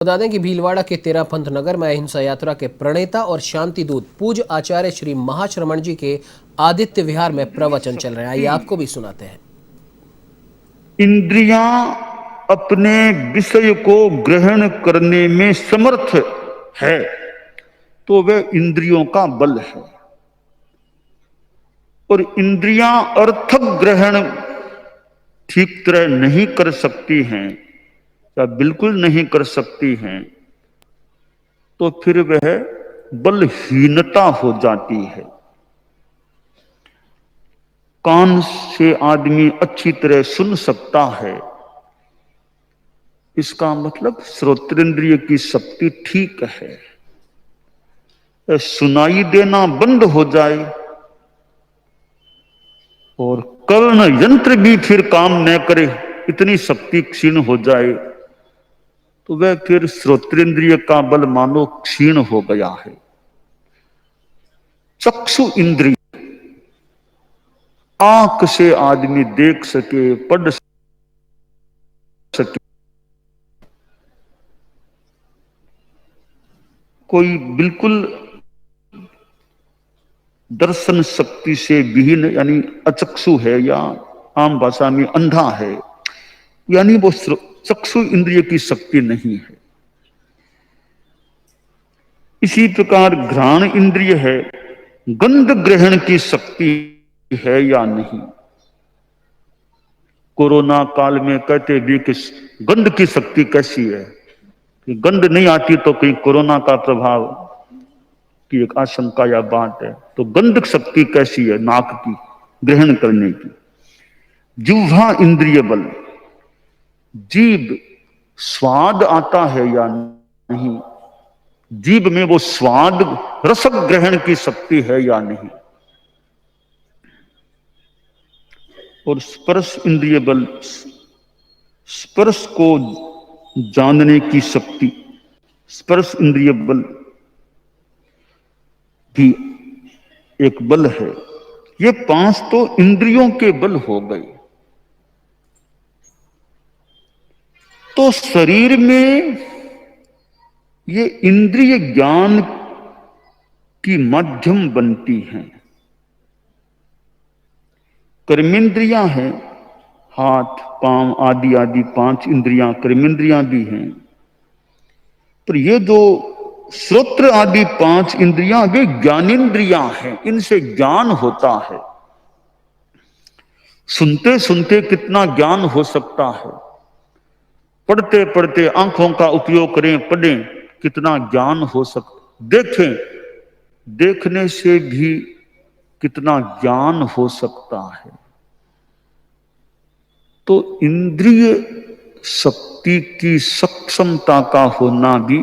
बता दें कि भीलवाड़ा के तेरापंथ नगर में अहिंसा यात्रा के प्रणेता और शांति दूत पूज्य आचार्य श्री महाश्रमण जी के आदित्य विहार में प्रवचन चल रहे हैं। आइए आपको भी सुनाते हैं। इंद्रियां अपने विषय को ग्रहण करने में समर्थ है तो वह इंद्रियों का बल है, और इंद्रियां अर्थ ग्रहण ठीक तरह नहीं कर सकती हैं या बिल्कुल नहीं कर सकती हैं तो फिर वह बलहीनता हो जाती है। कान से आदमी अच्छी तरह सुन सकता है, इसका मतलब श्रोत्रेंद्रिय की शक्ति ठीक है। सुनाई देना बंद हो जाए और कर्ण यंत्र भी फिर काम न करे, इतनी शक्ति क्षीण हो जाए तो वह फिर श्रोत्रेंद्रिय का बल मानो क्षीण हो गया है। चक्षु इंद्रिय आंख से आदमी देख सके, पढ़ सके, कोई बिल्कुल दर्शन शक्ति से विहीन यानी अचक्षु है या आम भाषा में अंधा है, यानी वो चक्षु इंद्रिय की शक्ति नहीं है। इसी प्रकार घ्राण इंद्रिय है, गंध ग्रहण की शक्ति है या नहीं। कोरोना काल में कहते भी कि गंध की शक्ति कैसी है, कि गंध नहीं आती तो कहीं कोरोना का प्रभाव की एक आशंका या बात है। तो गंध शक्ति कैसी है नाक की ग्रहण करने की। जिह्वा इंद्रिय बल, जीभ स्वाद आता है या नहीं, जीभ में वो स्वाद रसक ग्रहण की शक्ति है या नहीं। और स्पर्श इंद्रिय बल, स्पर्श को जानने की शक्ति, स्पर्श इंद्रिय बल भी एक बल है। ये पांच तो इंद्रियों के बल हो गए। तो शरीर में ये इंद्रिय ज्ञान की माध्यम बनती हैं। कर्मेंद्रियां हैं, हाथ पांव आदि आदि पांच इंद्रियां कर्मेंद्रियां भी हैं, पर ये जो श्रोत्र आदि पांच इंद्रियां वे ज्ञानेंद्रियां हैं, इनसे ज्ञान होता है। सुनते सुनते कितना ज्ञान हो सकता है, पढ़ते पढ़ते आंखों का उपयोग करें पढ़ें कितना ज्ञान हो सकता, देखें देखने से भी कितना ज्ञान हो सकता है। तो इंद्रिय शक्ति की सक्षमता का होना भी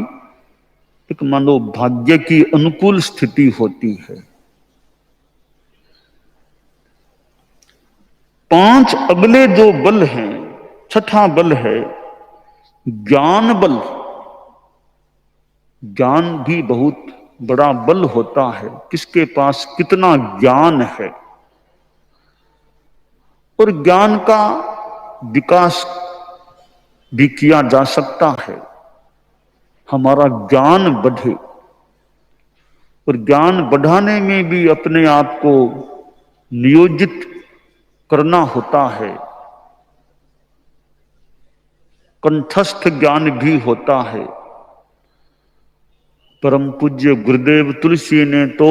एक मानो भाग्य की अनुकूल स्थिति होती है। पांच अगले जो बल हैं, छठा बल है ज्ञान बल। ज्ञान भी बहुत बड़ा बल होता है, किसके पास कितना ज्ञान है। और ज्ञान का विकास भी किया जा सकता है, हमारा ज्ञान बढ़े। और ज्ञान बढ़ाने में भी अपने आप को नियोजित करना होता है। कंठस्थ ज्ञान भी होता है। परम पूज्य गुरुदेव तुलसी ने तो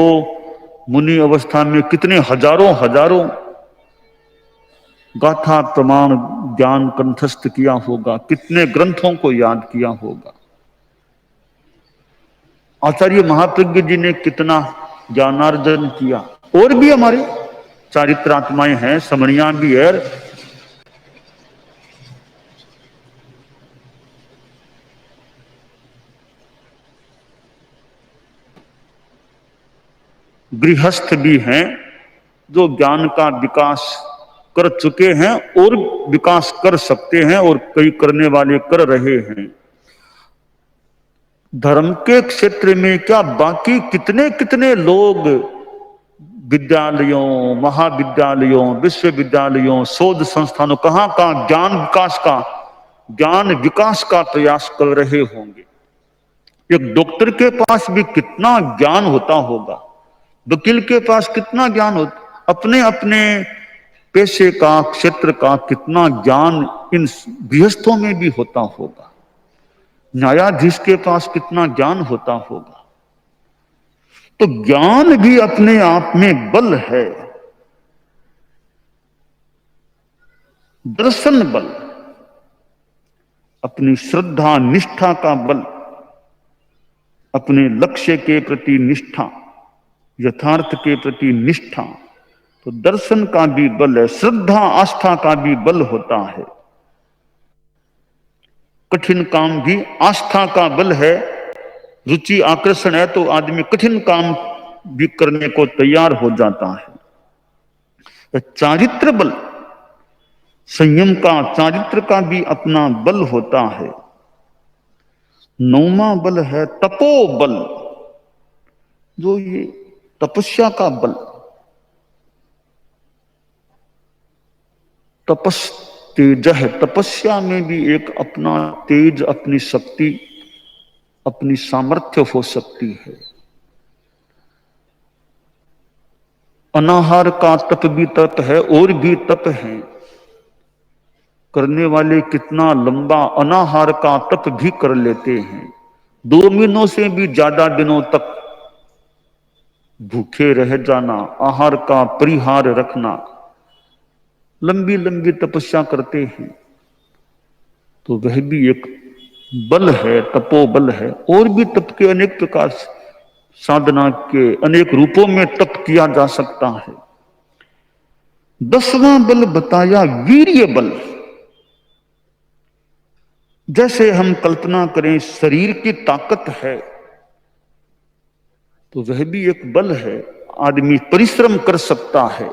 मुनि अवस्था में कितने हजारों हजारों गाथा प्रमाण ज्ञान कंठस्थ किया होगा, कितने ग्रंथों को याद किया होगा। आचार्य महाप्रज्ञ जी ने कितना ज्ञानार्जन किया। और भी हमारे चारित्रात्माएं हैं, समणियां भी है। गृहस्थ भी हैं जो ज्ञान का विकास कर चुके हैं और विकास कर सकते हैं, और कई करने वाले कर रहे हैं। धर्म के क्षेत्र में क्या बाकी कितने कितने लोग विद्यालयों, महाविद्यालयों, विश्वविद्यालयों, शोध संस्थानों, कहां ज्ञान विकास का प्रयास कर रहे होंगे। एक डॉक्टर के पास भी कितना ज्ञान होता होगा, वकील के पास कितना ज्ञान होता, अपने अपने पेशे का, क्षेत्र का कितना ज्ञान इन गृहस्थों में भी होता होगा। न्यायाधीश के पास कितना ज्ञान होता होगा। तो ज्ञान भी अपने आप में बल है, दर्शन बल, अपनी श्रद्धा निष्ठा का बल, अपने लक्ष्य के प्रति निष्ठा, यथार्थ के प्रति निष्ठा। तो दर्शन का भी बल है, श्रद्धा आस्था का भी बल होता है। कठिन काम भी आस्था का बल है। रुचि आकर्षण है तो आदमी कठिन काम भी करने को तैयार हो जाता है। चारित्र बल, संयम का, चारित्र का भी अपना बल होता है। नौवां बल है तपोबल, जो ये तपस्या का बल, तपस तेज है। तपस्या में भी एक अपना तेज, अपनी शक्ति, अपनी सामर्थ्य हो सकती है। अनाहार का तप भी तप है, और भी तप है। करने वाले कितना लंबा अनाहार का तप भी कर लेते हैं। 2 महीनों से भी ज्यादा दिनों तक भूखे रह जाना, आहार का परिहार रखना, लंबी लंबी तपस्या करते हैं। तो वह भी एक बल है, तपोबल है। और भी तप के अनेक प्रकार, साधना के अनेक रूपों में तप किया जा सकता है। 10वां बल बताया वीर्य बल। जैसे हम कल्पना करें शरीर की ताकत है, तो वह भी एक बल है। आदमी परिश्रम कर सकता है।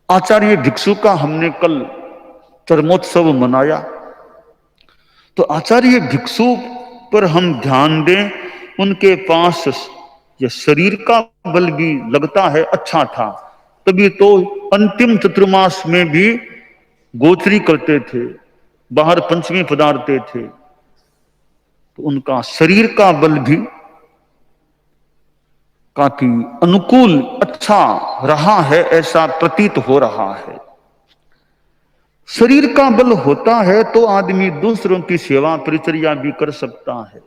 आचार्य भिक्षु का हमने कल चरमोत्सव मनाया, तो आचार्य भिक्षु पर हम ध्यान दें। उनके पास यह शरीर का बल भी लगता है अच्छा था, तभी तो अंतिम चतुर्मास में भी गोचरी करते थे, बाहर पंचमी पधारते थे। तो उनका शरीर का बल भी काफी अनुकूल, अच्छा रहा है, ऐसा प्रतीत हो रहा है। शरीर का बल होता है तो आदमी दूसरों की सेवा परिचर्या भी कर सकता है।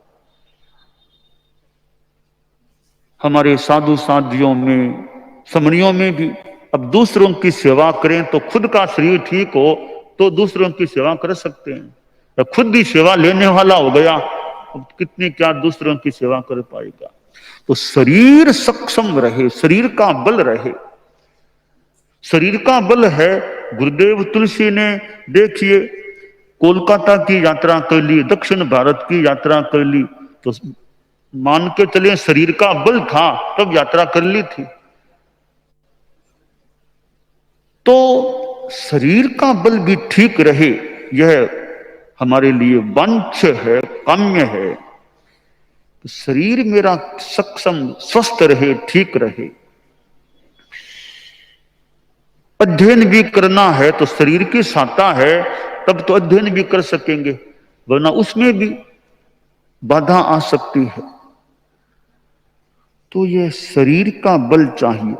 हमारे साधु साधियों में, समणियों में भी अब दूसरों की सेवा करें तो खुद का शरीर ठीक हो तो दूसरों की सेवा कर सकते हैं। खुद भी सेवा लेने वाला हो गया, अब कितनी क्या दूसरों की सेवा कर पाएगा। तो शरीर सक्षम रहे, शरीर का बल रहे। शरीर का बल है। गुरुदेव तुलसी ने देखिए कोलकाता की यात्रा कर ली, दक्षिण भारत की यात्रा कर ली, तो मान के चले शरीर का बल था तब यात्रा कर ली थी। तो शरीर का बल भी ठीक रहे, यह हमारे लिए वांछ्य है, काम्य है। तो शरीर मेरा सक्षम, स्वस्थ रहे, ठीक रहे। अध्ययन भी करना है तो शरीर की सहायता है, तब तो अध्ययन भी कर सकेंगे, वरना उसमें भी बाधा आ सकती है। तो यह शरीर का बल चाहिए।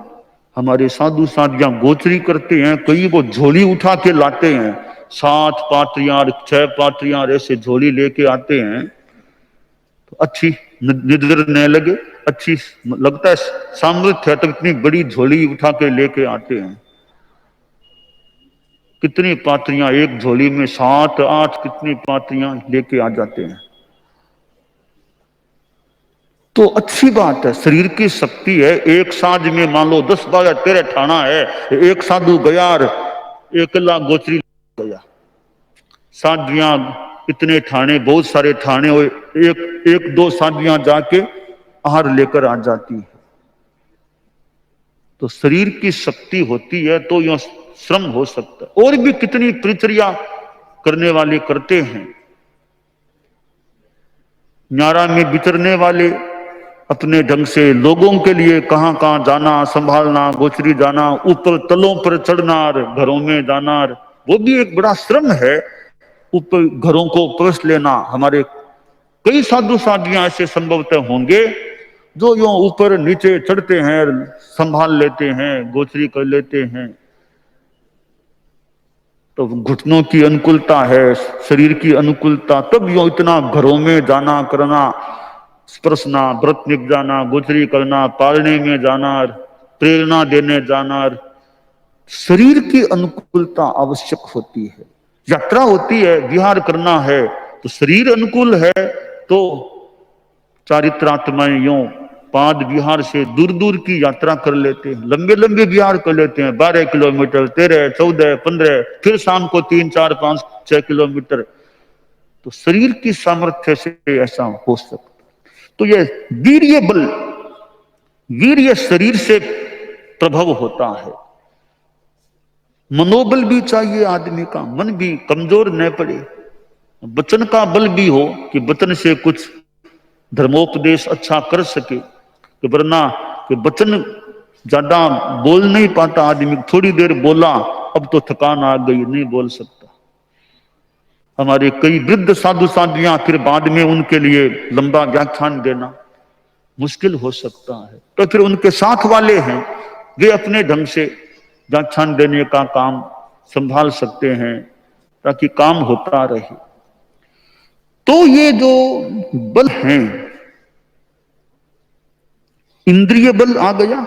हमारे साधु साधियां गोचरी करते हैं, कई वो झोली उठा के लाते हैं, 7 पात्रियां 6 पात्रियां ऐसे झोली लेके आते हैं। तो अच्छी निद्र न लगे, अच्छी लगता है सामर्थ्य है तो इतनी बड़ी झोली उठा के लेके आते हैं। कितनी पात्रियां एक झोली में, 7 8 कितनी पात्रियां लेके आ जाते हैं। तो अच्छी बात है, शरीर की शक्ति है। एक साज में मान लो 10 12 13 ठाणा है, एक साधु गया, एकला गोचरी गया। साधियां इतने ठाणे, बहुत सारे ठाणे हो, एक दो साधियां जाके आहार लेकर आ जाती है। तो शरीर की शक्ति होती है तो यह श्रम हो सकता है। और भी कितनी परिचर्या करने वाले करते हैं। न्यारा में विचरने वाले अपने ढंग से लोगों के लिए कहां कहां जाना, संभालना, गोचरी जाना, ऊपर तलों पर चढ़ना, घरों में जाना, वो भी एक बड़ा श्रम है। ऊपर घरों को परस लेना। हमारे कई साधु साधियां ऐसे संभवतः होंगे जो यूं ऊपर नीचे चढ़ते हैं, संभाल लेते हैं, गोचरी कर लेते हैं। तो घुटनों की अनुकूलता है, शरीर की अनुकूलता, तब यूं इतना घरों में जाना करना, स्पर्शना, व्रत निभ जाना, गोचरी करना, पालने में जाना, प्रेरणा देने जाना। शरीर की अनुकूलता आवश्यक होती है। यात्रा होती है, विहार करना है, तो शरीर अनुकूल है तो चारित्रात्माएं यूं पाद विहार से दूर दूर की यात्रा कर लेते हैं, लंबे लंबे विहार कर लेते हैं, 12 किलोमीटर, 13, 14, 15, फिर शाम को 3, 4, 5, 6 किलोमीटर। तो शरीर की सामर्थ्य से ऐसा हो सकता। तो ये वीर्य बल, वीर्य शरीर से प्रभव होता है। मनोबल भी चाहिए आदमी का, मन भी कमजोर न पड़े। वचन का बल भी हो कि वचन से कुछ धर्मोपदेश अच्छा कर सके, कि वरना कि वचन ज्यादा बोल नहीं पाता आदमी, थोड़ी देर बोला अब तो थकान आ गई, नहीं बोल सकता। हमारे कई वृद्ध साधु साधियां, फिर बाद में उनके लिए लंबा व्याख्यान देना मुश्किल हो सकता है। तो फिर उनके साथ वाले हैं, वे अपने ढंग से व्याख्यान देने का काम संभाल सकते हैं ताकि काम होता रहे। तो ये जो बल हैं, इंद्रिय बल आ गया,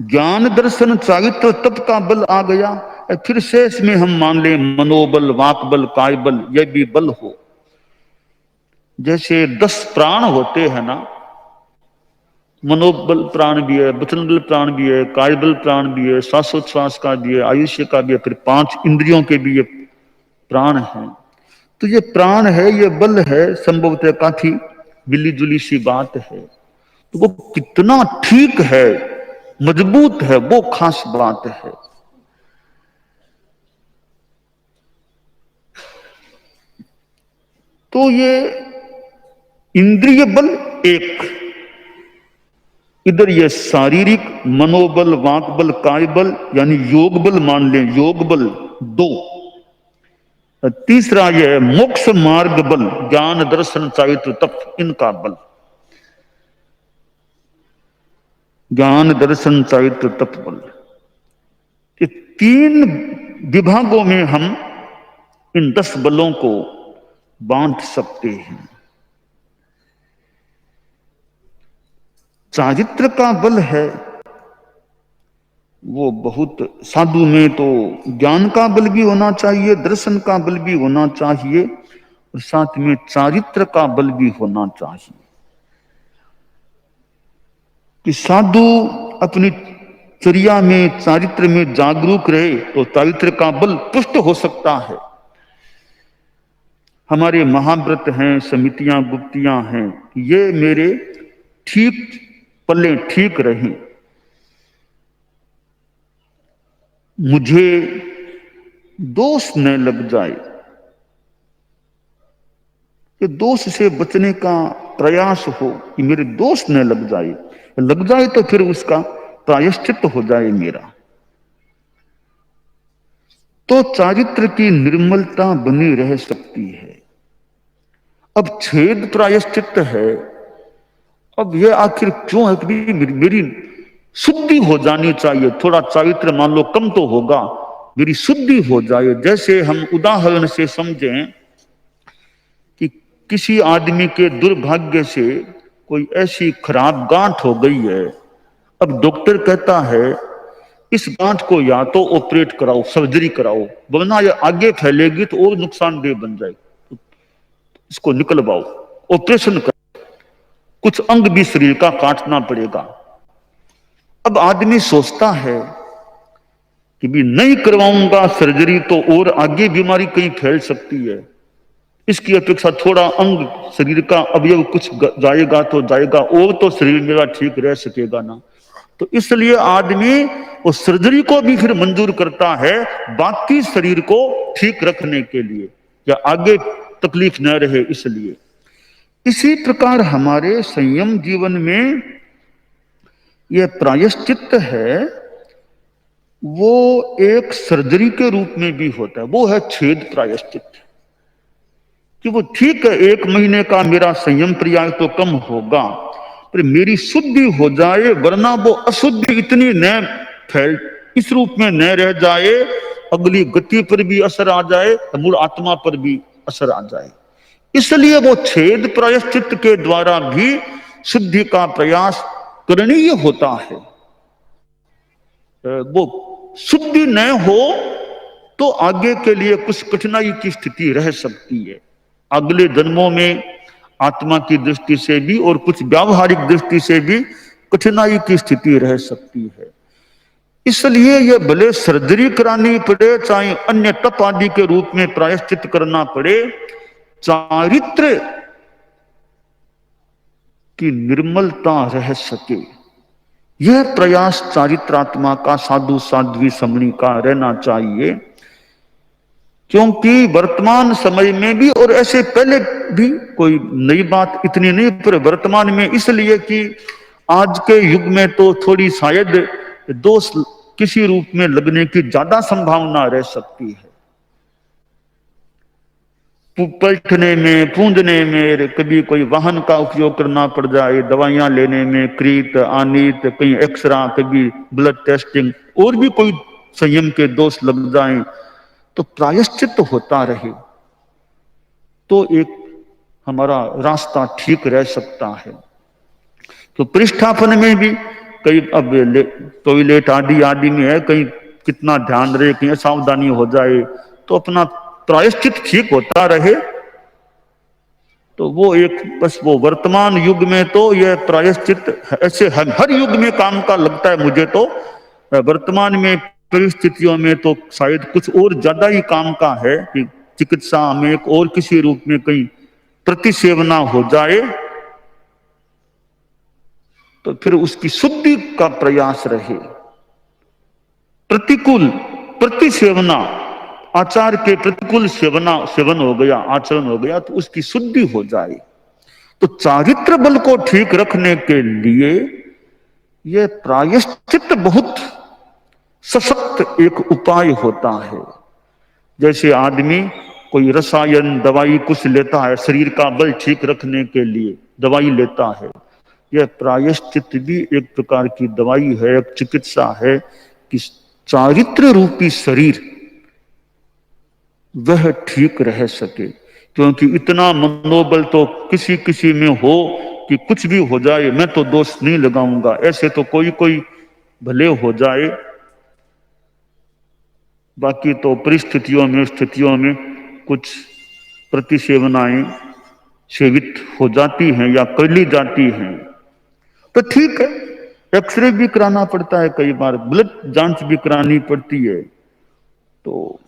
ज्ञान दर्शन चारित्र तप का बल आ गया, फिर शेष में हम मान ले मनोबल, वाक बल, काय बल, यह भी बल हो। जैसे 10 प्राण होते हैं ना, मनोबल प्राण भी है, वचन बल प्राण भी है, काय बल प्राण भी है, श्वासोच्छ्वास का भी है, आयुष्य का भी है, फिर 5 इंद्रियों के भी ये प्राण हैं। तो ये प्राण है, ये बल है, संभवतः काफी मिली जुली सी बात है। तो वो कितना ठीक है, मजबूत है, वो खास बात है। तो ये इंद्रिय बल एक, इधर ये शारीरिक मनोबल, वाक बल, काय बल यानी योग बल मान लें, योग बल 2। तीसरा यह मोक्ष मार्ग बल, ज्ञान दर्शन चारित्र तप, इनका बल, ज्ञान दर्शन चारित्र तप बल। ये 3 विभागों में हम इन 10 बलों को बांट सकते हैं। चारित्र का बल है वो बहुत, साधु में तो ज्ञान का बल भी होना चाहिए, दर्शन का बल भी होना चाहिए, और साथ में चारित्र का बल भी होना चाहिए। कि साधु अपनी चर्या में, चारित्र में जागरूक रहे तो चारित्र का बल पुष्ट हो सकता है। हमारे महाव्रत हैं, समितियां, गुप्तियां हैं, ये मेरे ठीक पल्ले ठीक रहें, मुझे दोष न लग जाए, कि दोष से बचने का प्रयास हो कि मेरे दोष न लग जाए तो फिर उसका प्रायश्चित हो जाए मेरा। तो चारित्र की निर्मलता बनी रह सकती है। अब छेद प्रायश्चित है, अब यह आखिर क्यों है कि मेरी शुद्धि हो जानी चाहिए, थोड़ा चारित्र मान लो कम तो होगा, मेरी शुद्धि हो जाए। जैसे हम उदाहरण से समझें कि किसी आदमी के दुर्भाग्य से कोई ऐसी खराब गांठ हो गई है, अब डॉक्टर कहता है इस गांठ को या तो ऑपरेट कराओ, सर्जरी कराओ, वरना ये आगे फैलेगी तो और नुकसानदेह बन जाएगी, इसको निकलवाओ, ऑपरेशन करो, कुछ अंग भी शरीर का काटना पड़ेगा। अब आदमी सोचता है कि भी नहीं करवाऊंगा सर्जरी तो और आगे बीमारी कहीं फैल सकती है, इसकी अपेक्षा थोड़ा अंग शरीर का अवयव कुछ जाएगा तो जाएगा, और तो शरीर मेरा ठीक रह सकेगा ना। तो इसलिए आदमी उस सर्जरी को भी फिर मंजूर करता है बाकी शरीर को ठीक रखने के लिए, या आगे तकलीफ न रहे इसलिए। इसी प्रकार हमारे संयम जीवन में यह प्रायश्चित है, वो एक सर्जरी के रूप में भी होता है, वो है छेद प्रायश्चित। कि वो ठीक है, 1 महीने का मेरा संयम प्रयाग तो कम होगा, पर मेरी शुद्धि हो जाए, वरना वो अशुद्धि इतनी न फैल, इस रूप में न रह जाए, अगली गति पर भी असर आ जाए, मूल आत्मा पर भी असर आ जाए। इसलिए वो छेद प्रायश्चित के द्वारा भी शुद्धि का प्रयास करणीय होता है। वो शुद्धि न हो तो आगे के लिए कुछ कठिनाई की स्थिति रह सकती है, अगले जन्मों में आत्मा की दृष्टि से भी और कुछ व्यावहारिक दृष्टि से भी कठिनाई की स्थिति रह सकती है। इसलिए ये भले सर्जरी करानी पड़े, चाहे अन्य तप आदि के रूप में प्रायश्चित करना पड़े, चारित्र की निर्मलता रह सके, यह प्रयास चारित्रात्मा का, साधु साध्वी समणी का रहना चाहिए। क्योंकि वर्तमान समय में भी और ऐसे पहले भी कोई नई बात इतनी नहीं, पर वर्तमान में इसलिए कि आज के युग में तो थोड़ी शायद दोष किसी रूप में लगने की ज्यादा संभावना रह सकती है। पलटने में, पूंजने में, कभी कोई वाहन का उपयोग करना पड़ जाए, दवाइयां लेने में, क्रीत आनीत, कहीं एक्सरा, कभी ब्लड टेस्टिंग, और भी कोई संयम के दोष लग जाएं, तो प्रायश्चित होता रहे तो एक हमारा रास्ता ठीक रह सकता है। तो प्रतिष्ठापन में भी कई, अब टॉयलेट आदि आदि में है, कहीं कितना ध्यान रहे, कहीं सावधानी हो जाए, तो अपना प्रायश्चित ठीक होता रहे। तो वो एक बस वो वर्तमान युग में तो यह प्रायश्चित ऐसे हर युग में काम का लगता है मुझे, तो वर्तमान में परिस्थितियों में तो शायद कुछ और ज्यादा ही काम का है कि चिकित्सा में एक और किसी रूप में कहीं प्रतिसेवना हो जाए, तो फिर उसकी शुद्धि का प्रयास रहे। प्रतिकूल प्रतिसेवना, आचार के प्रतिकूल सेवन हो गया, आचरण हो गया, तो उसकी शुद्धि हो जाए। तो चारित्र बल को ठीक रखने के लिए यह प्रायश्चित बहुत सशक्त एक उपाय होता है। जैसे आदमी कोई रसायन दवाई कुछ लेता है, शरीर का बल ठीक रखने के लिए दवाई लेता है, यह प्रायश्चित भी एक प्रकार की दवाई है, एक चिकित्सा है कि चारित्र रूपी शरीर वह ठीक रह सके। क्योंकि इतना मनोबल तो किसी किसी में हो कि कुछ भी हो जाए मैं तो दोष नहीं लगाऊंगा, ऐसे तो कोई कोई भले हो जाए, बाकी तो परिस्थितियों में स्थितियों में कुछ प्रतिसेवनाएं सेवित हो जाती हैं या कर ली जाती हैं, तो ठीक है, एक्सरे भी कराना पड़ता है, कई बार ब्लड जांच भी करानी पड़ती है, तो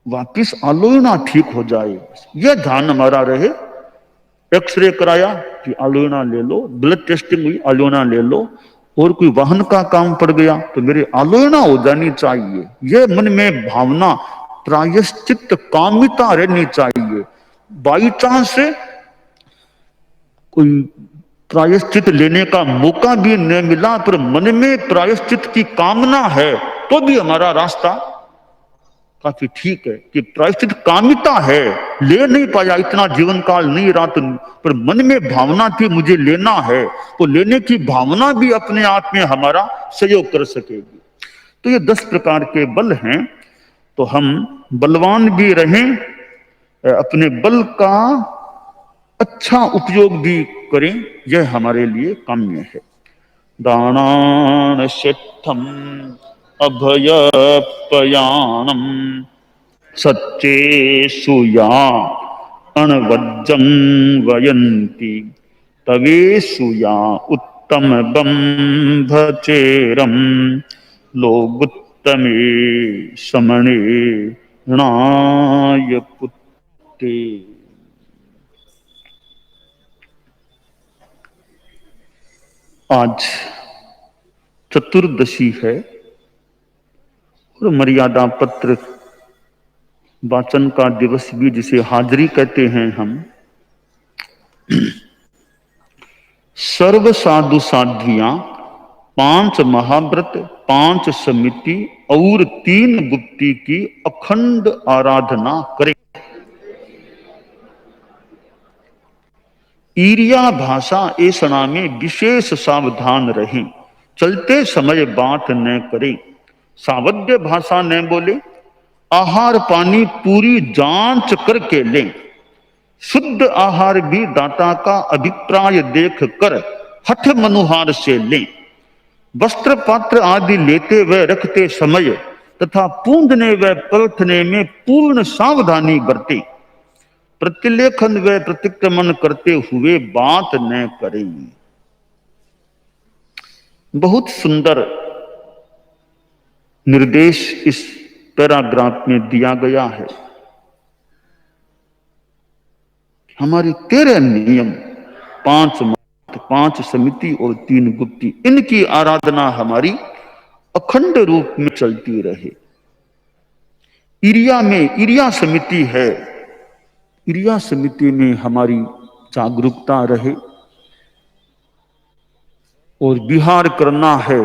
वापिस आलोचना ठीक हो जाए, यह ध्यान हमारा रहे। एक्सरे कराया कि आलोचना ले लो, ब्लड टेस्टिंग हुई आलोचना ले लो, और कोई वाहन का काम पड़ गया तो मेरी आलोचना हो जानी चाहिए। यह मन में भावना प्रायश्चित कामिता रहनी चाहिए। बाई चांस से कोई प्रायश्चित लेने का मौका भी न मिला, पर मन में प्रायश्चित की कामना है, तो भी हमारा रास्ता काफी ठीक है कि प्रायश्चित कामिता है, ले नहीं पाया, इतना जीवन काल नहीं रहा, तो पर मन में भावना थी मुझे लेना है, तो लेने की भावना भी अपने आप में हमारा सहयोग कर सकेगी। तो ये 10 प्रकार के बल हैं, तो हम बलवान भी रहें, अपने बल का अच्छा उपयोग भी करें, यह हमारे लिए काम्य है। दानान शिष्ठम अभयपयानम सच्चेषु या अणवज्जं वयन्ति तवेषु या उत्तम बंभचेरम लोगुत्तमे समणे णाय पुत्ते। आज चतुर्दशी है और मर्यादा पत्र वाचन का दिवस भी, जिसे हाजरी कहते हैं हम। सर्व साधु साध्वियां 5 महाव्रत, 5 समिति और 3 गुप्ती की अखंड आराधना करें। ईरिया भाषा ऐसना में विशेष सावधान रहे, चलते समय बात न करे। सावध्य भाषा न बोले, आहार पानी पूरी जांच करके लें। शुद्ध आहार भी दाता का अभिप्राय देख कर हठ मनुहार से लें। वस्त्र पात्र आदि लेते व रखते समय तथा पूंजने व पलटने में पूर्ण सावधानी बरते। प्रतिलेखन व प्रतिक्रमण करते हुए बात न करें। बहुत सुंदर निर्देश इस पैराग्राफ में दिया गया है। हमारे 13 नियम, 5 मत, 5 समिति और 3 गुप्ती, इनकी आराधना हमारी अखंड रूप में चलती रहे। इरिया में इरिया समिति है, इरिया समिति में हमारी जागरूकता रहे और विहार करना है।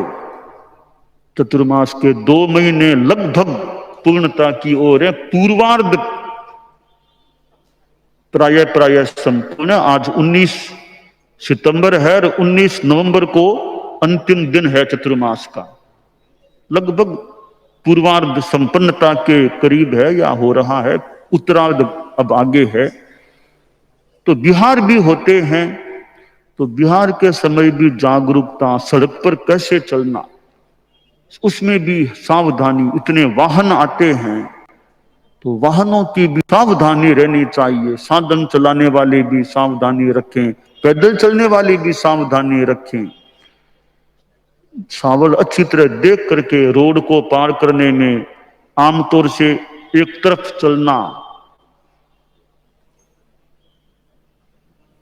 चतुर्मास के 2 महीने लगभग पूर्णता की ओर है। पूर्वार्ध प्राय संपूर्ण। आज 19 सितंबर है और 19 नवंबर को अंतिम दिन है चतुर्मास का। लगभग पूर्वार्ध संपन्नता के करीब है या हो रहा है, उत्तरार्ध अब आगे है। तो बिहार भी होते हैं, तो बिहार के समय भी जागरूकता, सड़क पर कैसे चलना, उसमें भी सावधानी। इतने वाहन आते हैं तो वाहनों की भी सावधानी रहनी चाहिए। साधन चलाने वाले भी सावधानी रखें, पैदल चलने वाले भी सावधानी रखें। सावल अच्छी तरह देख करके रोड को पार करने में आमतौर से एक तरफ चलना।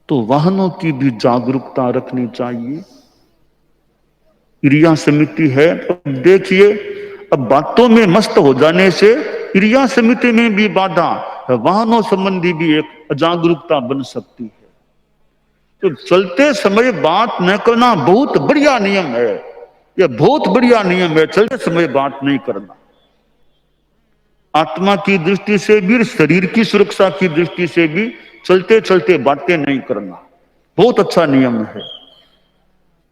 तो वाहनों की भी जागरूकता रखनी चाहिए। इरिया समिति है। अब देखिए, अब बातों में मस्त हो जाने से इरिया समिति में भी बाधा, वाहनों संबंधी भी एक अजागरूकता बन सकती है। तो चलते समय बात न करना बहुत बढ़िया नियम है, यह बहुत बढ़िया नियम है। चलते समय बात नहीं करना, आत्मा की दृष्टि से भी, शरीर की सुरक्षा की दृष्टि से भी चलते चलते बातें नहीं करना बहुत अच्छा नियम है।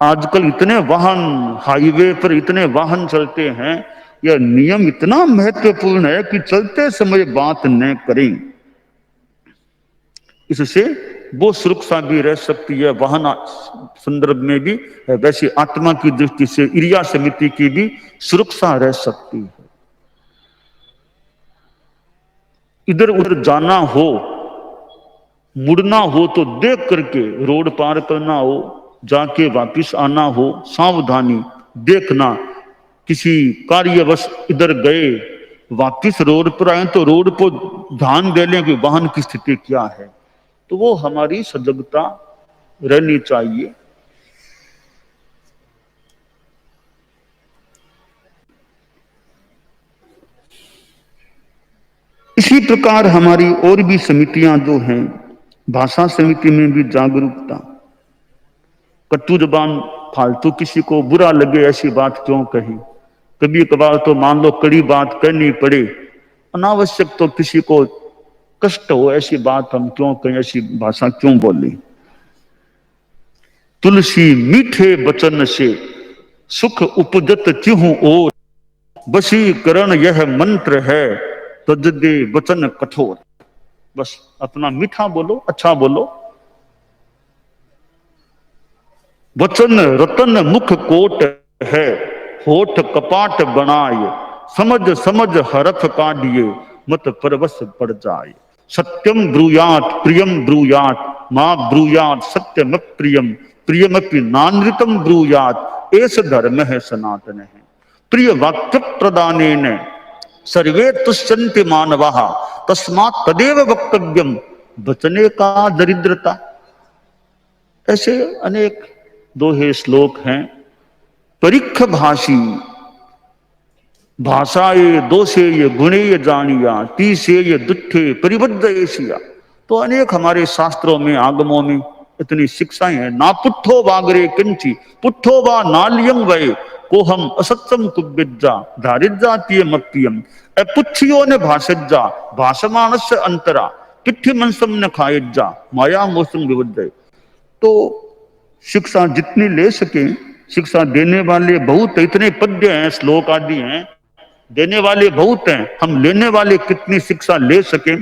आजकल इतने वाहन, हाईवे पर इतने वाहन चलते हैं, यह नियम इतना महत्वपूर्ण है कि चलते समय बात न करें। इससे वो सुरक्षा भी रह सकती है वाहन संदर्भ में भी, वैसे आत्मा की दृष्टि से इरिया समिति की भी सुरक्षा रह सकती है। इधर उधर जाना हो, मुड़ना हो तो देख करके, रोड पार करना हो, जाके वापिस आना हो, सावधानी देखना। किसी कार्यवश इधर गए, वापिस रोड पर आए तो रोड पर ध्यान दे लें कि वाहन की स्थिति क्या है। तो वो हमारी सजगता रहनी चाहिए। इसी प्रकार हमारी और भी समितियां जो हैं, भाषा समिति में भी जागरूकता। कटु जबान, फालतू किसी को बुरा लगे ऐसी बात क्यों कही। कभी कभार तो मान लो कड़ी बात कहनी पड़े, अनावश्यक तो किसी को कष्ट हो ऐसी बात हम क्यों कहें, ऐसी भाषा क्यों बोले। तुलसी मीठे बचन से सुख उपजत चिहु और, वशीकरण यह मंत्र है तजदे वचन कठोर। बस अपना मीठा बोलो, अच्छा बोलो। वचन रतन मुख कोट है, होठ कपाट बनाए, समझ समझ हरफ काढ़िए, मत परवश पड़ जाए। सत्यम ब्रूयात प्रियम ब्रूयात, मां ब्रूयात सत्यम प्रियम, प्रियमपि नानृतम ब्रूयात, एस धर्म है सनातन है। प्रिय वाक्य प्रदानेन सर्वे तुष्यन्ति मानवाः, तस्मात् तदेव वक्तव्यम, वचने का दरिद्रता। ऐसे अनेक दोहे श्लोक हैं। परीक्ष भाषी भाषाए दोषे ये गुणे ये जानिया, तीसे ये दुष्टे परिबद्ध एशिया। तो अनेक हमारे शास्त्रों में, आगमों में इतनी शिक्षाएं हैं। ना पुट्ठो वागरे किंची, पुट्ठो वा नालियम वै, को हम असत्यम कुब्बिज्जा, धारिज्जातीय मप्पियम। पुच्छियो ने भाषज्जा, भाषमानस्य अंतरा, पिट्ठी मनसम न खायज्जा, माया मोसम विबुद्धे। तो शिक्षा जितनी ले सके, शिक्षा देने वाले बहुत, इतने पद्य हैं, श्लोक आदि हैं, देने वाले बहुत हैं, हम लेने वाले कितनी शिक्षा ले सके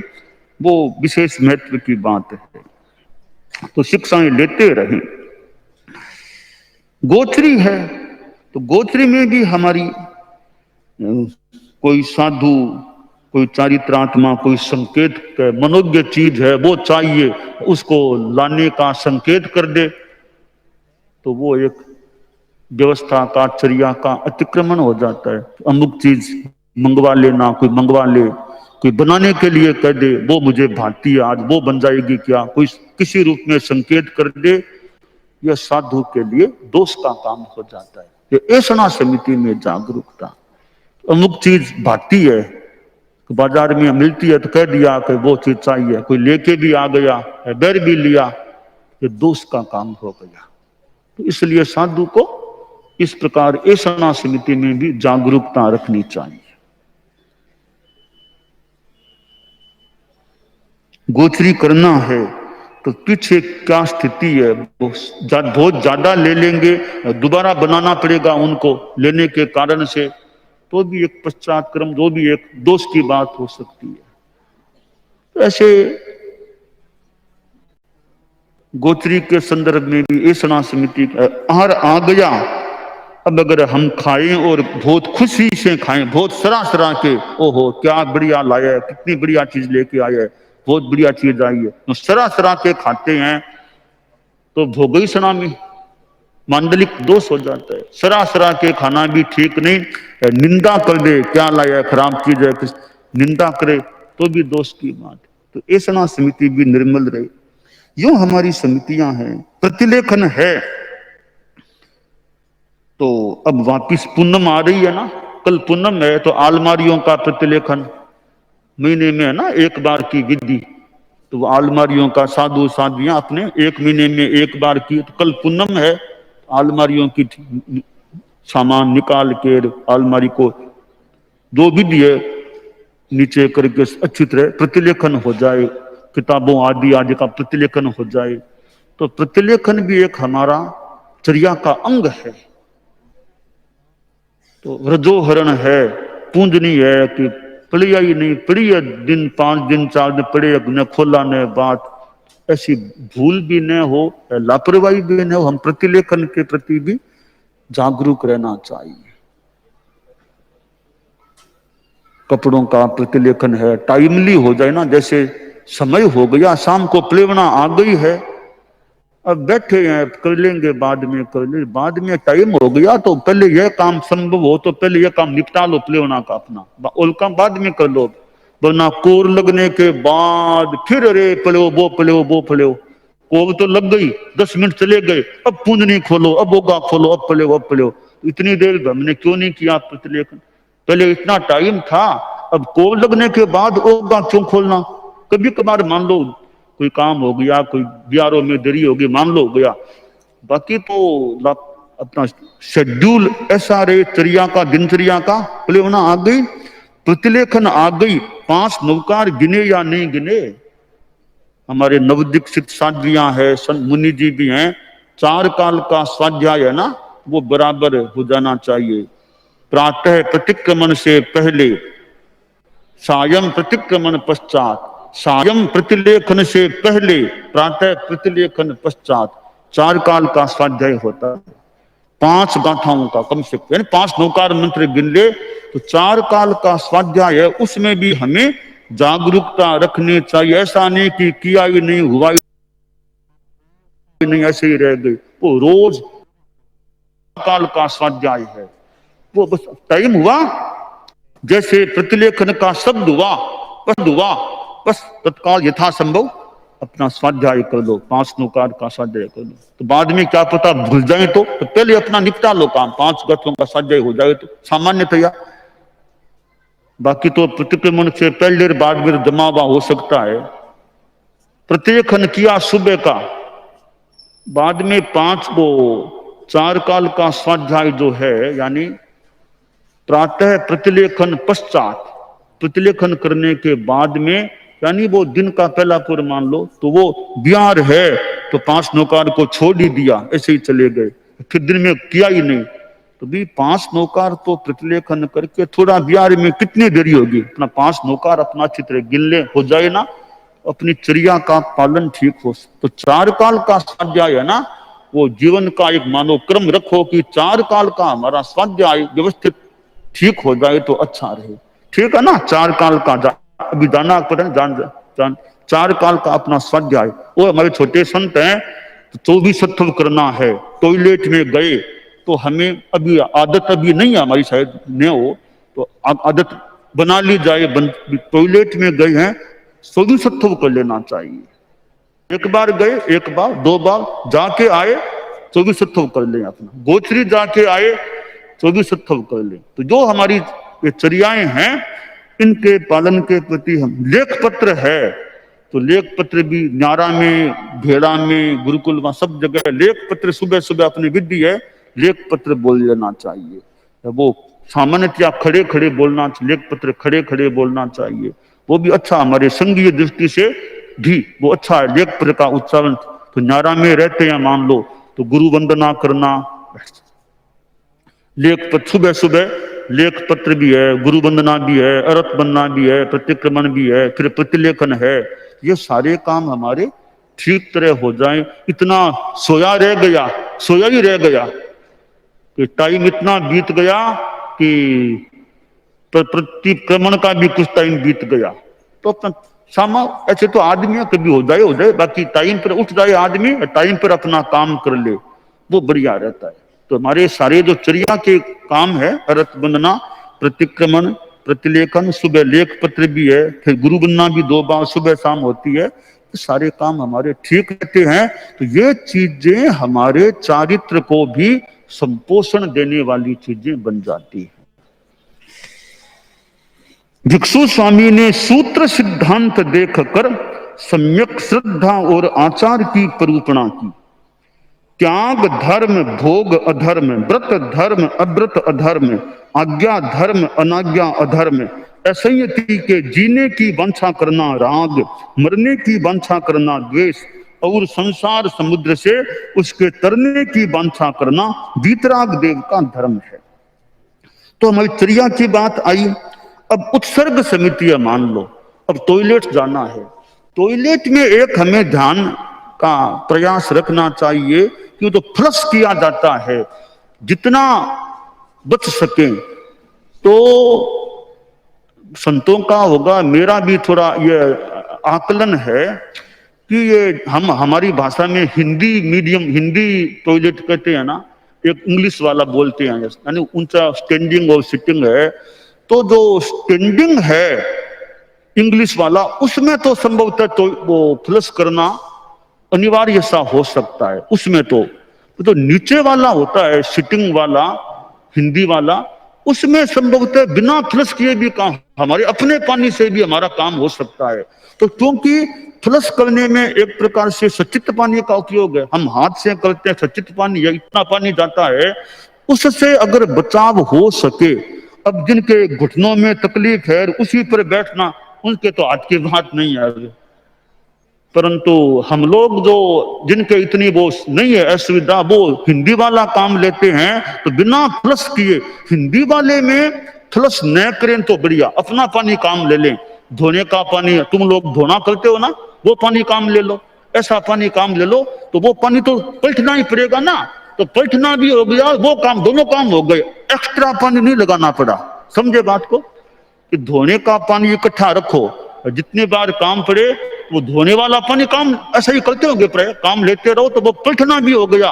वो विशेष महत्व की बात है। तो शिक्षाएं लेते रहें। गोत्री है तो गोत्री में भी हमारी कोई साधु, कोई चारित्रात्मा, कोई संकेत मनोज्ञ चीज है वो चाहिए, उसको लाने का संकेत कर दे तो वो एक व्यवस्था का, चर्या का अतिक्रमण हो जाता है। अमुक चीज मंगवा लेना, कोई मंगवा ले, कोई बनाने के लिए कह दे वो मुझे भाती है आज, वो बन जाएगी क्या, कोई किसी रूप में संकेत कर दे, यह साधु के लिए दोष का काम हो जाता है। ये ऐसा समिति में जागरूकता, अमुक चीज भाती है तो बाजार में मिलती है तो कह दिया कि वो चीज चाहिए, कोई लेके भी आ गया, डर भी लिया, ये दोष का काम हो गया। तो इसलिए साधु को इस प्रकार ऐसा समिति में भी जागरूकता रखनी चाहिए। गोचरी करना है तो पीछे क्या स्थिति है, बहुत ज्यादा ले लेंगे, दोबारा बनाना पड़ेगा उनको लेने के कारण से, तो भी एक पश्चातक्रम, जो भी एक दोष की बात हो सकती है। तो ऐसे गोचरी के संदर्भ में भी ऐसा समिति आहार आ गया, अब अगर हम खाएं और बहुत खुशी से खाएं, बहुत सरा के, ओहो क्या बढ़िया लाया है, कितनी बढ़िया चीज लेके आया है, बहुत बढ़िया चीज आई है, तो सरा के खाते हैं तो भोगई सनामी, मांडलिक दोष हो जाता है। सरा के खाना भी ठीक नहीं, निंदा कर दे क्या लाया है, खराब चीज है, निंदा करे तो भी दोष की बात। तो ऐसा समिति भी निर्मल रहे। यूं हमारी समितियां हैं। प्रतिलेखन है तो अब वापिस पूनम आ रही है ना, कल पूनम है तो अलमारियों का प्रतिलेखन महीने में है ना, एक बार की विधि, तो वो अलमारियों का साधु साध्वियां अपने एक महीने में एक बार की, तो कल पूनम है, अलमारियों की सामान निकाल के अलमारी को जो विधि है नीचे करके अच्छी तरह प्रतिलेखन हो जाए, किताबों आदि आदि का प्रतिलेखन हो जाए। तो प्रतिलेखन भी एक हमारा चर्या का अंग है। तो रजोहरण है, पूंजनी है कि पढ़िया ही नहीं, पढ़ी है दिन 5 दिन 4 दिन पढ़े न खोला न बात, ऐसी भूल भी न हो, लापरवाही भी न हो। हम प्रतिलेखन के प्रति भी जागरूक रहना चाहिए। कपड़ों का प्रतिलेखन है, टाइमली हो जाए ना, जैसे समय हो गया, शाम को प्लेवना आ गई है, अब बैठे हैं कर लेंगे बाद में, कर ले बाद में, टाइम हो गया तो पहले यह काम संभव हो तो पहले यह काम निपटा लो प्लेवना का अपना, और काम बाद में कर लो, वरना कोर लगने के बाद फिर अरे पढ़ो वो पढ़ो वो पढ़ो, कोर तो लग गई, 10 मिनट चले गए, अब पूंजनी खोलो, अब होगा खोलो, अब पढ़ो अब पढ़ो। इतनी देर हमने क्यों नहीं किया प्रतिलेखन, पहले इतना टाइम था, अब कोर लगने के बाद होगा क्यों खोलना। कभी कभार मान लो कोई काम हो गया, कोई ब्यारों में देरी हो गई, मान लो गया, बाकी तो अपना शेड्यूल ऐसा रहे, चर्या का, दिनचर्या का, प्लेवना आ गई, प्रतिलेखन आ गई, 5 नवकार गिने या नहीं गिने, हमारे नवदीक्षित साध्वियां है, संत मुनि जी भी हैं, 4 काल का स्वाध्याय है ना, वो बराबर हो जाना चाहिए। प्रातः प्रतिक्रमण से पहले, सायं प्रतिक्रमण पश्चात, सायं प्रतिलेखन से पहले, प्रातः प्रतिलेखन पश्चात, 4 काल का स्वाध्याय होता है। 5 गाथाओं का कम से कम, यानी 5 नौकार मंत्र गिन ले तो 4 काल का स्वाध्याय है, उसमें भी हमें जागरूकता रखनी चाहिए। ऐसा नहीं कि किया ही नहीं, हुआ ही नहीं, ऐसे ही रह गई। वो रोज काल का स्वाध्याय है, वो बस टाइम हुआ, जैसे प्रतिलेखन का शब्द हुआ, बस तत्काल यथासंभव अपना स्वाध्याय कर लो, 5 नौकार का स्वाध्याय कर लो। तो बाद में क्या पता भूल जाए तो पहले अपना निपटा लो काम, 5 गाथों का स्वाध्याय हो जाए तो सामान्यतया, बाकी तो प्रतिक्रमण से पहले बाद में जमावा हो सकता है। प्रतिलेखन किया सुबह का, बाद में 5 को 4 काल का स्वाध्याय जो है, यानी प्रातः प्रतिलेखन पश्चात, प्रतिलेखन करने के बाद में, यानी वो दिन का पहला पूर्व मान लो, तो वो ब्यार है तो 5 नौकार को छोड़ ही दिया, ऐसे ही चले गए, फिर दिन में किया ही नहीं। तो भी 5 नौकार तो प्रतिलेखन करके थोड़ा बिहार में कितनी देरी होगी, अपना 5 नौकार अपना चित्र गिन ले, हो जाए ना, अपनी चर्या का पालन ठीक हो। तो 4 काल का स्वाध्याय है ना, वो जीवन का एक मानो क्रम रखो कि 4 काल का हमारा स्वाध्याय व्यवस्थित ठीक हो जाए तो अच्छा रहे, ठीक है ना। 4 काल का अभी जाना पड़े, जान 4 काल का अपना स्वाध्याय। वो हमारे छोटे संत हैं, तो 24 सत्व करना है, टॉयलेट में गए तो हमें अभी आदत अभी नहीं है हमारी, शायद न हो तो आदत बना ली जाए, टॉयलेट में गए हैं 24 सत्व कर लेना चाहिए। एक बार गए, एक बार, 2 बार जाके आए, 24 सत्व कर लें अपना। गोचरी जाके आए, 24 सत्व कर लें। तो जो हमारी ये चर्याएं हैं, इनके पालन के प्रति हम लेख पत्र है, तो लेख पत्र भी न्यारा में, भेड़ा में, गुरुकुल में, सब जगह लेख पत्र सुबह सुबह अपनी विधि है, लेख पत्र बोल लेना चाहिए। वो सामान्यतया खड़े खड़े बोलना, लेख पत्र खड़े खड़े बोलना चाहिए, वो भी अच्छा हमारे संघीय दृष्टि से भी वो अच्छा है। लेख पत्र का उच्चारण, तो न्यारा में रहते हैं मान लो, तो गुरु वंदना करना, लेख पत्र सुबह सुबह लेख पत्र भी है, गुरु वंदना भी है, अरत बनना भी है, प्रतिक्रमण भी है, फिर प्रतिलेखन है। ये सारे काम हमारे ठीक तरह हो जाए। इतना सोया रह गया, सोया ही रह गया कि टाइम इतना बीत गया कि प्रतिक्रमण का भी कुछ टाइम बीत गया। तो अपना सामा ऐसे तो आदमी कभी हो जाए, बाकी टाइम पर उठ जाए आदमी, टाइम पर अपना काम कर ले, वो बढ़िया रहता है। तो हमारे सारे जो चर्या के काम है, अरत वंदना, प्रतिक्रमण, प्रतिलेखन, सुबह लेख पत्र भी है, फिर गुरु वंदना भी 2 बार सुबह शाम होती है, तो सारे काम हमारे ठीक रहते हैं। तो ये चीजें हमारे चारित्र को भी संपोषण देने वाली चीजें बन जाती है। भिक्षु स्वामी ने सूत्र सिद्धांत देखकर सम्यक श्रद्धा और आचार की परूपणा की। त्याग धर्म भोग अधर्म, व्रत धर्म अव्रत अधर्म, आज्ञा धर्म अनाज्ञा अधर्म, असंयति के जीने की वांछा करना राग, मरने की वांछा करना द्वेष, और संसार समुद्र से उसके तरने की वांछा करना वीतराग देव का धर्म है। तो हमारी चर्या की बात आई। अब उत्सर्ग समिति है, मान लो अब टॉयलेट जाना है, टॉयलेट में एक हमें ध्यान का प्रयास रखना चाहिए कि तो फ्लश किया जाता है, जितना बच सके। तो संतों का होगा, मेरा भी थोड़ा ये आकलन है कि ये हमारी भाषा में हिंदी मीडियम, हिंदी टॉयलेट कहते हैं ना, एक इंग्लिश वाला बोलते हैं, यानी ऊंचा स्टैंडिंग और सिटिंग है। तो जो स्टैंडिंग है इंग्लिश वाला, उसमें तो संभवतः तो वो फ्लश करना अनिवार्य सा हो सकता है उसमें। तो नीचे वाला होता है सिटिंग वाला, हिंदी वाला, उसमें संभवतः बिना फ्लश किए भी काम, हमारे अपने पानी से भी हमारा काम हो सकता है। तो क्योंकि फ्लश करने में एक प्रकार से सचित पानी का उपयोग है, हम हाथ से करते हैं सचित पानी, या इतना पानी जाता है, उससे अगर बचाव हो सके। अब जिनके घुटनों में तकलीफ है उसी पर बैठना, उनके तो हाथ की बात नहीं है, परंतु हम लोग जो जिनके इतनी वो नहीं है असुविधा, वो हिंदी वाला काम लेते हैं, तो बिना फ्लश किए हिंदी वाले में फ्लश न करें तो बढ़िया, अपना पानी काम ले लें। धोने का पानी तुम लोग धोना करते हो ना, वो पानी काम ले लो, ऐसा पानी काम ले लो, तो वो पानी तो पलटना ही पड़ेगा ना, तो पलटना भी हो गया, वो काम, दोनों काम हो गए, एक्स्ट्रा पानी नहीं लगाना पड़ा। समझे बात को, कि धोने का पानी इकट्ठा रखो, जितने बार काम पड़े वो धोने वाला पानी काम ऐसा ही करते होंगे, काम लेते रहो, तो वो पलटना भी हो गया,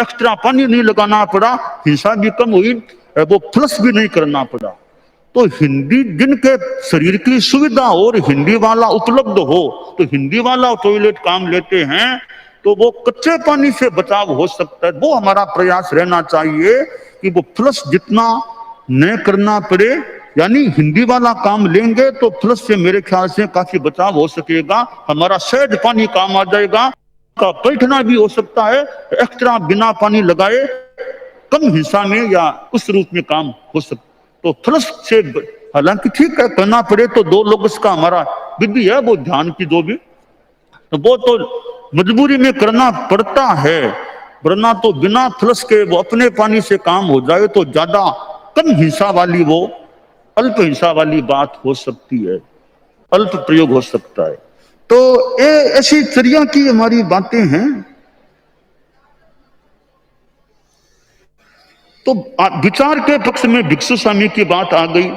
एक्स्ट्रा पानी नहीं लगाना पड़ा, हिंसा भी कम हुई, वो फ्लश भी नहीं करना पड़ा। तो हिंदी जिनके शरीर की सुविधा और हिंदी वाला उपलब्ध हो, तो हिंदी वाला टॉयलेट काम लेते हैं, तो वो कच्चे पानी से बचाव हो सकता है। वो हमारा प्रयास रहना चाहिए कि वो फ्लश जितना न करना पड़े, यानी हिंदी वाला काम लेंगे तो फ्लश से मेरे ख्याल से काफी बचाव हो सकेगा, हमारा सहज पानी काम आ जाएगा, का पलटना भी हो सकता है, एक्स्ट्रा बिना पानी लगाए कम हिस्सा में या उस रूप में काम हो सकता। तो फ्लश से हालांकि ठीक है करना पड़े तो 2 लोग, इसका हमारा विधि है वो ध्यान की, जो भी, तो वो तो मजबूरी में करना पड़ता है, वरना तो बिना फ्लश के वो अपने पानी से काम हो जाए तो ज्यादा कम हिंसा वाली, वो अल्प हिंसा वाली बात हो सकती है, अल्प प्रयोग हो सकता है। तो ये ऐसी चर्या की हमारी बातें हैं। तो विचार के पक्ष में भिक्षु स्वामी की बात आ गई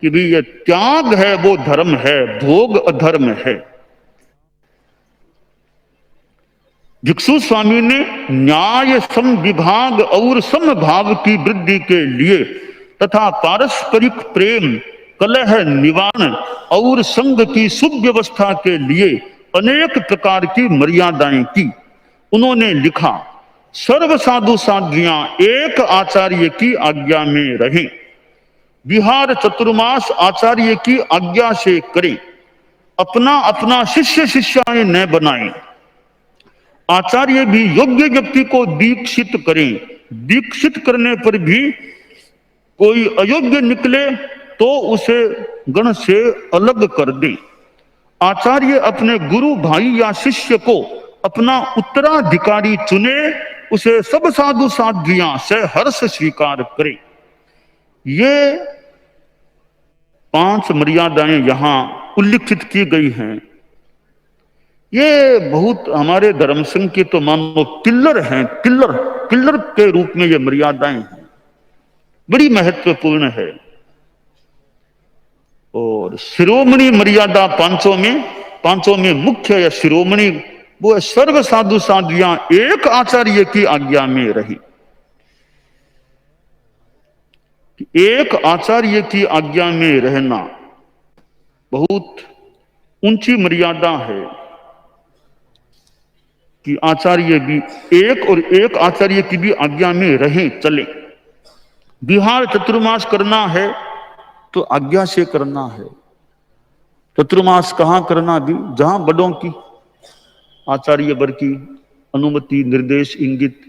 कि भी ये त्याग है वो धर्म है, भोग अधर्म है। भिक्षु स्वामी ने न्याय सम विभाग और समभाव की वृद्धि के लिए तथा पारस्परिक प्रेम, कलह निवारण और संघ की सुव्यवस्था के लिए अनेक प्रकार की मर्यादाएं की। उन्होंने लिखा, सर्व साधु साध्वियां एक आचार्य की आज्ञा में रहें, विहार चतुर्मास आचार्य की आज्ञा से करें, अपना अपना शिष्य शिष्याएं न बनाएं, आचार्य भी योग्य व्यक्ति को दीक्षित करें, दीक्षित करने पर भी कोई अयोग्य निकले तो उसे गण से अलग कर दे। आचार्य अपने गुरु भाई या शिष्य को अपना उत्तराधिकारी चुने, उसे सब साधु साध्वियां से हर्ष स्वीकार करे। ये 5 मर्यादाएं यहां उल्लिखित की गई हैं। ये बहुत हमारे धर्म संघ की तो मानो पिल्लर हैं, पिल्लर के रूप में ये मर्यादाएं हैं, बड़ी महत्वपूर्ण है। और शिरोमणि मर्यादा पांचों में मुख्य या शिरोमणि वो है, सर्व साधु साध्वियां एक आचार्य की आज्ञा में रही। एक आचार्य की आज्ञा में रहना बहुत ऊंची मर्यादा है कि आचार्य भी एक और एक आचार्य की भी आज्ञा में रहें, चले। विहार चतुर्मास करना है तो आज्ञा से करना है। चतुर्मास कहां करना भी, जहां बड़ों की आचार्य वर की अनुमति, निर्देश, इंगित,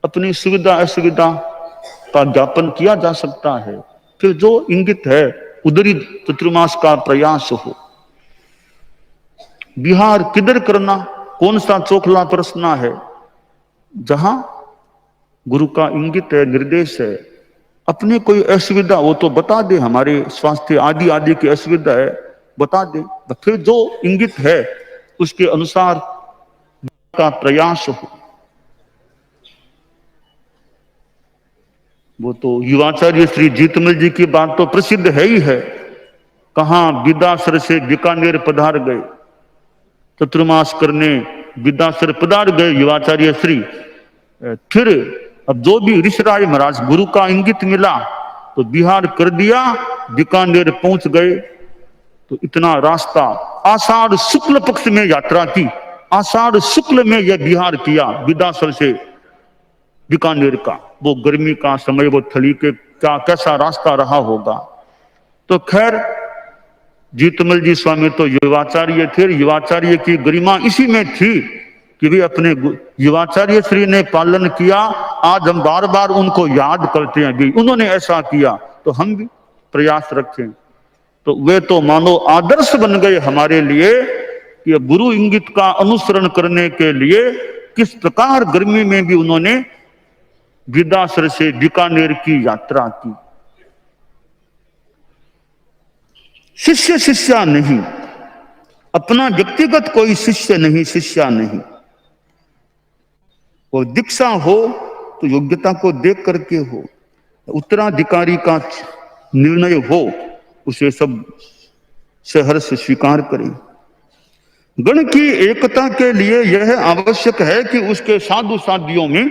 अपनी सुविधा असुविधा का ज्ञापन किया जा सकता है। फिर जो इंगित है उधर ही चतुर्मास का प्रयास हो। विहार किधर करना, कौन सा चोखला प्रश्न है, जहां गुरु का इंगित है, निर्देश है। अपने कोई असुविधा हो तो बता दे, हमारे स्वास्थ्य आदि आदि की असुविधा है बता दे, तो फिर जो इंगित है उसके अनुसार का प्रयास हो। वो तो युवाचार्य श्री जीतमल जी की बात तो प्रसिद्ध है ही है। कहां विदासर से बीकानेर पधार गए, चतुर्मास करने विदासर पधार गए युवाचार्य श्री। फिर अब जो भी ऋषिराज महाराज गुरु का इंगित मिला तो विहार कर दिया, बीकानेर पहुंच गए। तो इतना रास्ता आषाढ़ शुक्ल पक्ष में यात्रा की, आषाढ़ शुक्ल में यह विहार किया विदासर से बीकानेर का। वो गर्मी का समय, वो थली के क्या कैसा रास्ता रहा होगा। तो खैर जीतमल जी स्वामी तो युवाचार्य थे, युवाचार्य की गरिमा इसी में थी कि वे अपने युवाचार्य श्री ने पालन किया। आज हम बार बार उनको याद करते हैं, भी उन्होंने ऐसा किया तो हम भी प्रयास रखें। तो वे तो मानो आदर्श बन गए हमारे लिए कि गुरु इंगित का अनुसरण करने के लिए किस प्रकार गर्मी में भी उन्होंने विदासर से बीकानेर की यात्रा की। शिष्य शिष्या नहीं, अपना व्यक्तिगत कोई शिष्य नहीं, शिष्या नहीं। और दीक्षा हो तो योग्यता को देख करके हो, उत्तराधिकारी का निर्णय हो उसे सब सहर्ष स्वीकार करें। गण की एकता के लिए यह आवश्यक है कि उसके साधु साध्वियों में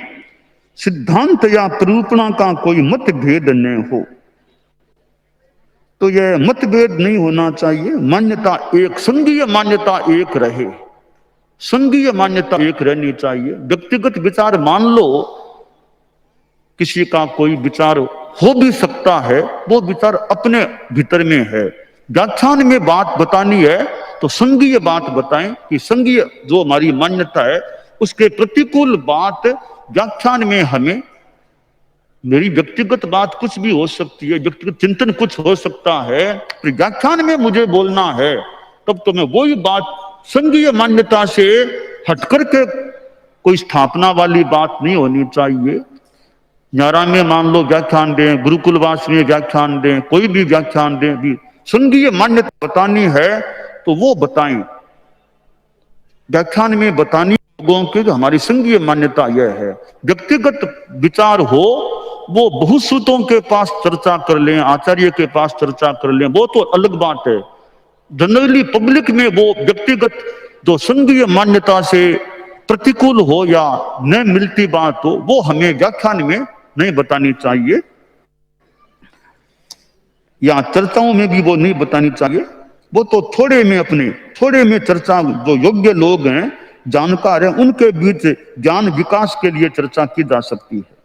सिद्धांत या प्ररूपणा का कोई मतभेद न हो। तो यह मतभेद नहीं होना चाहिए, मान्यता एक, संघीय मान्यता एक रहे, संघीय मान्यता एक रहनी चाहिए। व्यक्तिगत विचार मान लो, किसी का कोई विचार हो भी सकता है, वो विचार अपने भीतर में है। व्याख्यान में बात बतानी है तो संघीय बात बताएं कि संघीय जो हमारी मान्यता है उसके प्रतिकूल बात व्याख्यान में हमें, मेरी व्यक्तिगत बात कुछ भी हो सकती है, व्यक्तिगत चिंतन कुछ हो सकता है, फिर व्याख्यान में मुझे बोलना है तब तो मैं वही बात संघीय मान्यता से हटकर के कोई स्थापना वाली बात नहीं होनी चाहिए। न्यारा में मान लो व्याख्यान दें, गुरुकुलवास में व्याख्यान दें, कोई भी व्याख्यान दें, भी संघीय मान्यता बतानी है तो वो बताएं। व्याख्यान में बतानी लोगों की जो हमारी संघीय मान्यता यह है। व्यक्तिगत विचार हो वो बहुश्रुतों के पास चर्चा कर लें, आचार्य के पास चर्चा कर लें, वो तो अलग बात है। जनरली पब्लिक में वो व्यक्तिगत जो संघीय मान्यता से प्रतिकूल हो या न मिलती बात हो वो हमें व्याख्यान में नहीं बतानी चाहिए, या चर्चाओं में भी वो नहीं बतानी चाहिए। वो तो थोड़े में चर्चा, जो योग्य लोग हैं, जानकार हैं, उनके बीच ज्ञान विकास के लिए चर्चा की जा सकती है।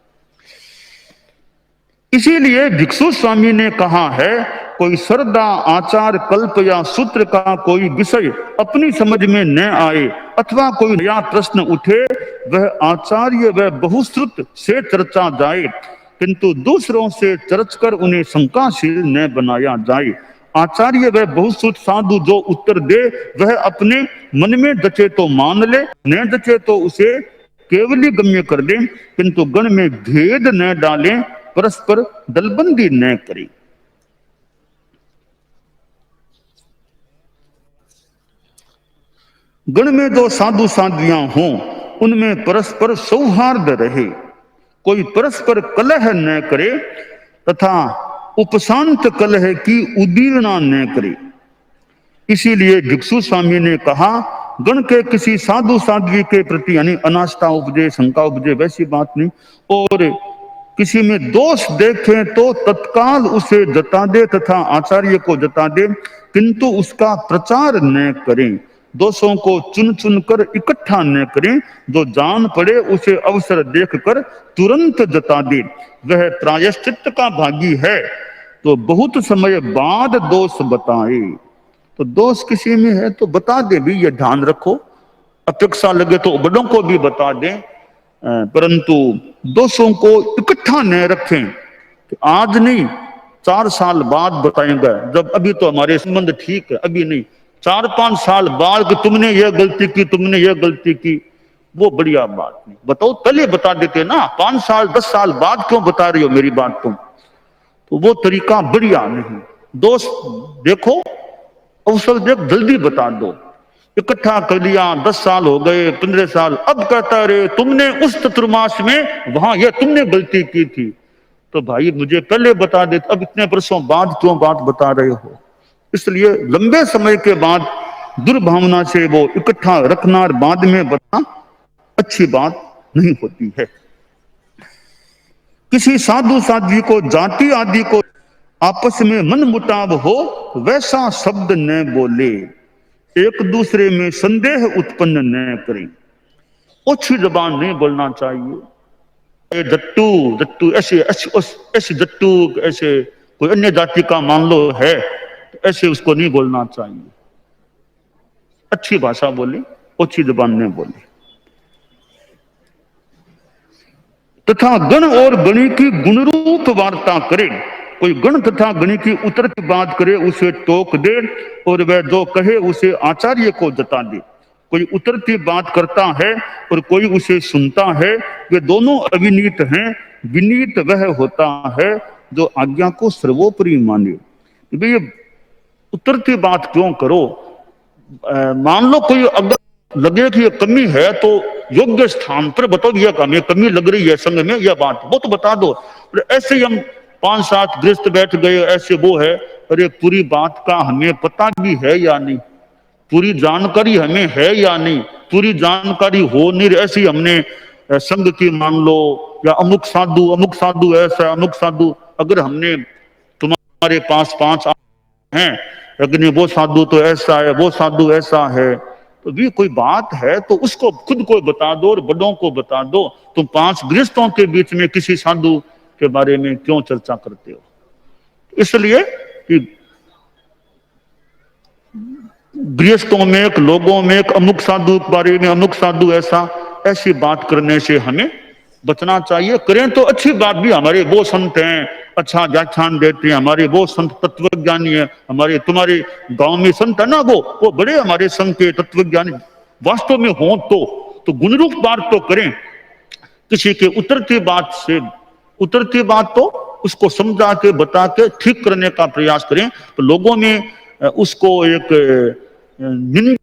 इसीलिए भिक्षु स्वामी ने कहा है, कोई श्रद्धा, आचार, कल्प या सूत्र का कोई विषय अपनी समझ में न आए अथवा कोई नया प्रश्न उठे, वह आचार्य व बहुश्रुत से चर्चा जाए, किंतु दूसरों से चर्च कर उन्हें शंकाशील न बनाया जाए। आचार्य व बहुश्रुत साधु जो उत्तर दे वह अपने मन में जचे तो मान ले, न जचे तो उसे केवली गम्य कर दे, किंतु गण में भेद न डालें, परस्पर दलबंदी न करें। गण में जो साधु साध्वियां हों उनमें परस्पर सौहार्द रहे, कोई परस्पर कलह न करे तथा उपशांत कलह की उदीर्णा न करे। इसीलिए भिक्षु स्वामी ने कहा, गण के किसी साधु साध्वी के प्रति यानी अनास्था उपजे, शंका उपजे, वैसी बात नहीं। और किसी में दोष देखे तो तत्काल उसे जता दे तथा आचार्य को जता दे, किंतु उसका प्रचार न करें। दोषों को चुन चुन कर इकट्ठा न करें, जो जान पड़े उसे अवसर देखकर तुरंत जता दे, वह प्रायश्चित का भागी है। तो बहुत समय बाद दोष बताए। तो दोष किसी में है तो बता दे भी, ये ध्यान रखो। अपेक्षा लगे तो बड़ों को भी बता दें, परंतु दोषों को इकट्ठा न रखें कि आज नहीं 4 साल बाद बताएंगे, जब अभी तो हमारे संबंध ठीक है, अभी नहीं 4-5 साल बाद कि तुमने यह गलती की, तुमने यह गलती की, वो बढ़िया बात नहीं। बताओ पहले बता देते ना, 5 साल 10 साल बाद क्यों बता रही हो मेरी बात तुम? तो वो तरीका बढ़िया नहीं। दोष देखो, अवसर देख, जल्दी बता दो। इकट्ठा कर लिया, 10 साल हो गए, 15 साल, अब कहता रहे तुमने उस चतुर्मास में वहां यह तुमने गलती की थी। तो भाई मुझे पहले बता दे, अब इतने वर्षों बाद क्यों बात बता रहे हो? इसलिए लंबे समय के बाद दुर्भावना से वो इकट्ठा रखना और बाद में बताना अच्छी बात नहीं होती है। किसी साधु साध्वी को, जाति आदि को आपस में मन मुटाव हो वैसा शब्द न बोले, एक दूसरे में संदेह उत्पन्न न करें। ओछी जबान नहीं बोलना चाहिए। जट्टू जट्टू ऐसे जट्टू, ऐसे कोई अन्य जाति का मान लो है, ऐसे उसको नहीं बोलना चाहिए। अच्छी भाषा बोले, ओछी जबान नहीं बोले। तथा गण और गणी की गुणरूप वार्ता करे, कोई गण तथा गणी की उत्तर की बात करे उसे टोक दे, और वह जो कहे उसे आचार्य को जता दे। कोई उत्तर की बात करता है और कोई उसे सुनता है, वे दोनों अविनीत हैं। विनीत वह होता है जो आज्ञा को सर्वोपरि माने। ये उत्तर की बात क्यों करो? मान लो कोई अगर लगे कि ये कमी है तो योग्य स्थान पर बताओ, यह हमें कमी लग रही है संघ में, यह बात वो तो बता दो। ऐसे ही हम 5-7 गृहस्थ बैठ गए, ऐसे वो है, अरे पूरी बात का हमें पता भी है या नहीं, पूरी जानकारी हमें है या नहीं, पूरी जानकारी हो नहीं, ऐसे ही हमने संघ की मान लो, या अमुक साधु ऐसा, अमुक साधु, अगर हमने तुम्हारे पास 5 हैं, अग्नि वो साधु तो ऐसा है, वो साधु ऐसा है, तो भी कोई बात है तो उसको खुद को बता दो और बड़ों को बता दो। तुम 5 गृहस्थों के बीच में किसी साधु के बारे में क्यों चर्चा करते हो? इसलिए कि गृहस्थों में, एक लोगों में, एक अमुक साधु के बारे में, अमुक साधु ऐसा, ऐसी बात करने से हमें बचना चाहिए। करें तो अच्छी बात भी, हमारे वो संत हैं, अच्छा व्याख्यान देते हैं, हमारे वो संत तत्वज्ञानी है, हमारे तुम्हारे गांव में संत है ना, वो बड़े हमारे संघ के तत्वज्ञानी, वास्तव में हो तो गुणरूप बात तो करें। किसी के उतरती बात तो उसको समझा के बता के ठीक करने का प्रयास करें। तो लोगों में उसको एक निंदा